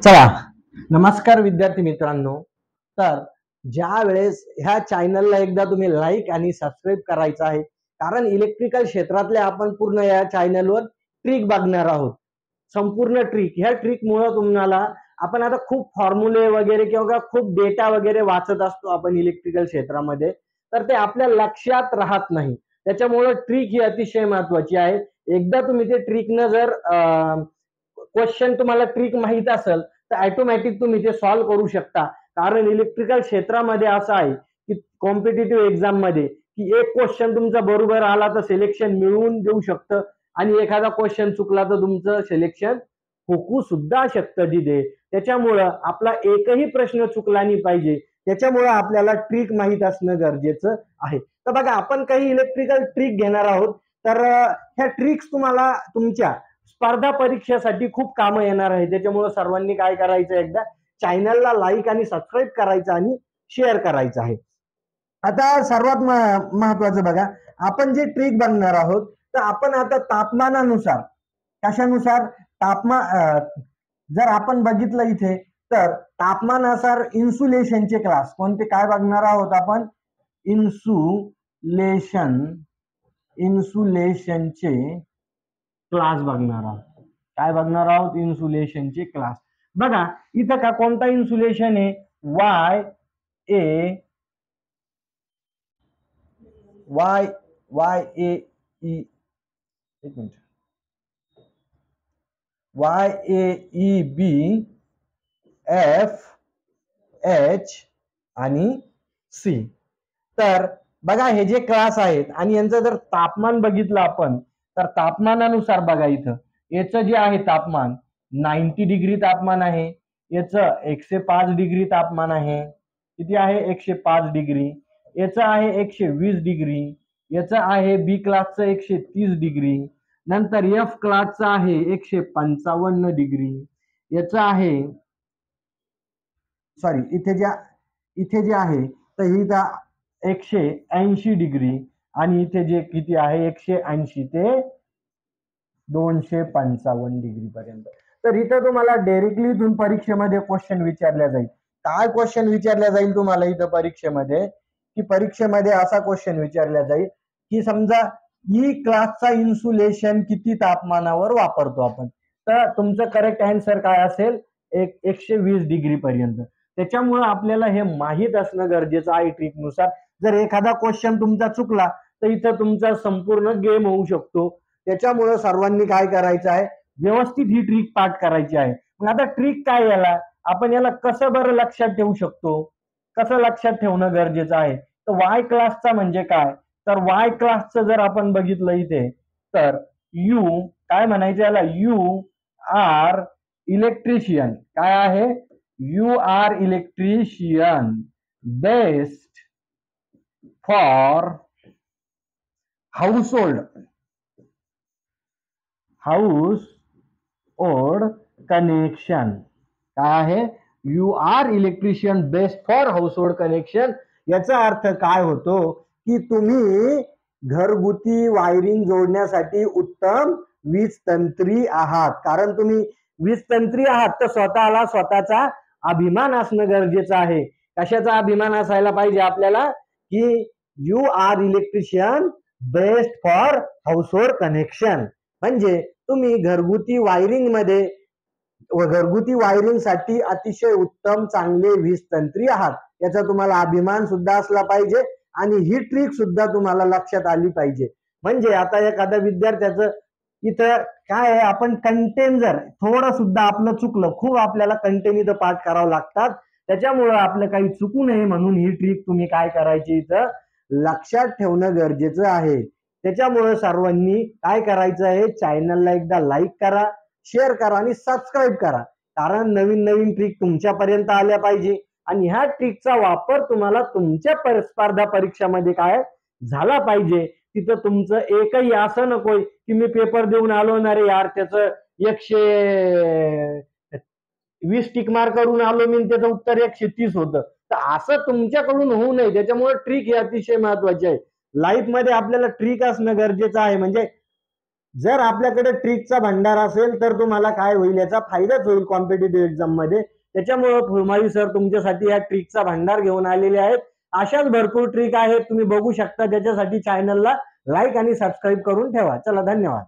चला, नमस्कार विद्यार्थी मित्रांनो. तर ज्या वेळेस ह्या चॅनलला एकदा तुम्ही लाईक आणि सबस्क्राईब करायचं आहे, कारण इलेक्ट्रिकल क्षेत्रातले आपण पूर्ण या चॅनलवर ट्रिक बघणार आहोत. संपूर्ण ट्रिक, ह्या ट्रिकमुळे तुम्हाला आपण आता खूप फॉर्म्युले वगैरे किंवा खूप डेटा वगैरे वाचत असतो आपण इलेक्ट्रिकल क्षेत्रामध्ये, तर ते आपल्या लक्षात राहत नाही. त्याच्यामुळे ट्रिक ही अतिशय महत्वाची आहे. एकदा तुम्ही ते ट्रिकनं जर क्वेश्चन तुम्हाला ट्रिक माहित असेल तर ऑटोमॅटिक तुम्ही ते सॉल्व्ह करू शकता. कारण इलेक्ट्रिकल क्षेत्रामध्ये असं आहे की कॉम्पिटिटिव्ह एक्झाम मध्ये की एक क्वेश्चन तुमचा बरोबर आला तर सिलेक्शन मिळवून देऊ शकतं आणि एखादा क्वेश्चन चुकला तर तुमचं सिलेक्शन हुकू सुद्धा शकतं तिथे. त्याच्यामुळं आपला एकही प्रश्न चुकला नाही पाहिजे. त्याच्यामुळं आपल्याला ट्रिक माहित असणं गरजेचं आहे. तर बघा, आपण काही इलेक्ट्रिकल ट्रिक घेणार आहोत. तर ह्या ट्रिक्स तुम्हाला तुमच्या स्पर्धा परीक्षेसाठी खूप कामं येणार आहे. त्याच्यामुळे सर्वांनी काय करायचं, एकदा चॅनलला लाईक आणि सबस्क्राईब करायचं आणि शेअर करायचं आहे. आता सर्वात महत्वाचं बघा, आपण जे ट्रिक बघणार आहोत तर आपण आता तापमानानुसार, कशानुसार, जर आपण बघितलं इथे तर तापमानानुसार इन्सुलेशनचे क्लास कोणते काय बघणार आहोत आपण, इन्सुलेशनचे क्लास बघणार आहोत. काय बघणार आहोत, इन्सुलेशनचे क्लास. बघा इथं का कोणता इन्सुलेशन आहे, Y A B F H आणि सी. तर बघा हे जे क्लास आहेत आणि यांचं जर तापमान बघितलं आपण तर तापमानानुसार बघा इथं याचं जे आहे तापमान 90 डिग्री तापमान आहे, याचं 105 डिग्री तापमान आहे. किती आहे, 105 डिग्री. याचं आहे 120 डिग्री. याचं आहे बी क्लासचं 130 डिग्री. नंतर एफ क्लासचं आहे 155 डिग्री. याचं आहे सॉरी इथे जे आहे तर ही 180 डिग्री आणि इथे जे किती आहे 180 ते 255 डिग्री पर्यंत. तर इथं तुम्हाला डायरेक्टली इथून परीक्षेमध्ये क्वेश्चन विचारल्या जाईल. काय क्वेश्चन विचारल्या जाईल तुम्हाला इथं परीक्षेमध्ये, की परीक्षेमध्ये असा क्वेश्चन विचारल्या जाईल की समजा ई क्लासचा इन्सुलेशन किती तापमानावर वापरतो आपण, तर तुमचं करेक्ट आन्सर काय असेल, 120 डिग्री पर्यंत. त्याच्यामुळे आपल्याला हे माहित असणं गरजेचं आहे ट्रिकनुसार. जर एखादा क्वेश्चन तुमचा चुकला तर इथं तुमचा संपूर्ण गेम होऊ शकतो. त्याच्यामुळे सर्वांनी काय करायचं आहे, व्यवस्थित ही ट्रिक पाठ करायची आहे. मग आता ट्रिक काय, आपण याला कसं बरं लक्षात ठेवू शकतो, कसं लक्षात ठेवणं गरजेचं आहे. तर वाय क्लासचा म्हणजे काय, तर वाय क्लासचं जर आपण बघितलं इथे तर यू काय म्हणायचं याला, यू आर इलेक्ट्रिशियन. काय आहे, you are electrician best for household connection. काय आहे, you are electrician best for household connection. याचा अर्थ काय होतो की तुम्ही घरगुती वायरिंग जोडण्यासाठी उत्तम वीज तंत्री आहात. कारण तुम्ही वीज तंत्री आहात तर स्वतःचा अभिमान असणं गरजेचं आहे. कशाचा अभिमान असायला पाहिजे आपल्याला, की you are electrician best for household connection. म्हणजे तुम्ही घरगुती वायरिंग साठी अतिशय उत्तम चांगले वीज तंत्री आहात. याचा तुम्हाला अभिमान सुद्धा असला पाहिजे आणि ही ट्रिक सुद्धा तुम्हाला लक्षात आली पाहिजे. म्हणजे आता एखाद्या विद्यार्थ्याचं इथं काय आहे, आपण कंटेन जर थोडं सुद्धा आपलं चुकलं, खूप आपल्याला कंटेन इथं पाठ करावं लागतात. त्याच्यामुळं आपलं काही चुकू नये म्हणून ही ट्रिक तुम्ही काय करायची, इथं लक्षात ठेवणं गरजेचं आहे. त्याच्यामुळे सर्वांनी काय करायचं आहे, चॅनलला एकदा लाईक करा, शेअर करा आणि सबस्क्राईब करा. कारण नवीन नवीन ट्रिक तुमच्यापर्यंत आल्या पाहिजे आणि ह्या ट्रिकचा वापर तुम्हाला तुमच्या स्पर्धा परीक्षामध्ये काय झाला पाहिजे. तिथं तुमचं एकही असं नकोय की मी पेपर देऊन आलो ना रे यार, त्याचं 120 टिक मार्क करून आलो मी, त्याचं उत्तर 130 होतं. तर असं तुमच्याकडून होऊ नये. त्याच्यामुळे ट्रिक ही अतिशय महत्वाची आहे. लाईफ मध्ये आपल्याला ट्रिक असणं गरजेचं आहे. म्हणजे जर आपल्याकडे ट्रिकचा भंडार असेल तर तुम्हाला काय होईल, याचा फायदाच होईल कॉम्पिटेटिव्ह एक्झाम मध्ये. त्याच्यामुळे फुलमाळी सर तुमच्यासाठी या ट्रिकचा भंडार घेऊन आलेले आहेत. अशाच भरपूर ट्रिक आहेत, तुम्ही बघू शकता. त्याच्यासाठी चॅनलला लाईक आणि सबस्क्राईब करून ठेवा. चला, धन्यवाद.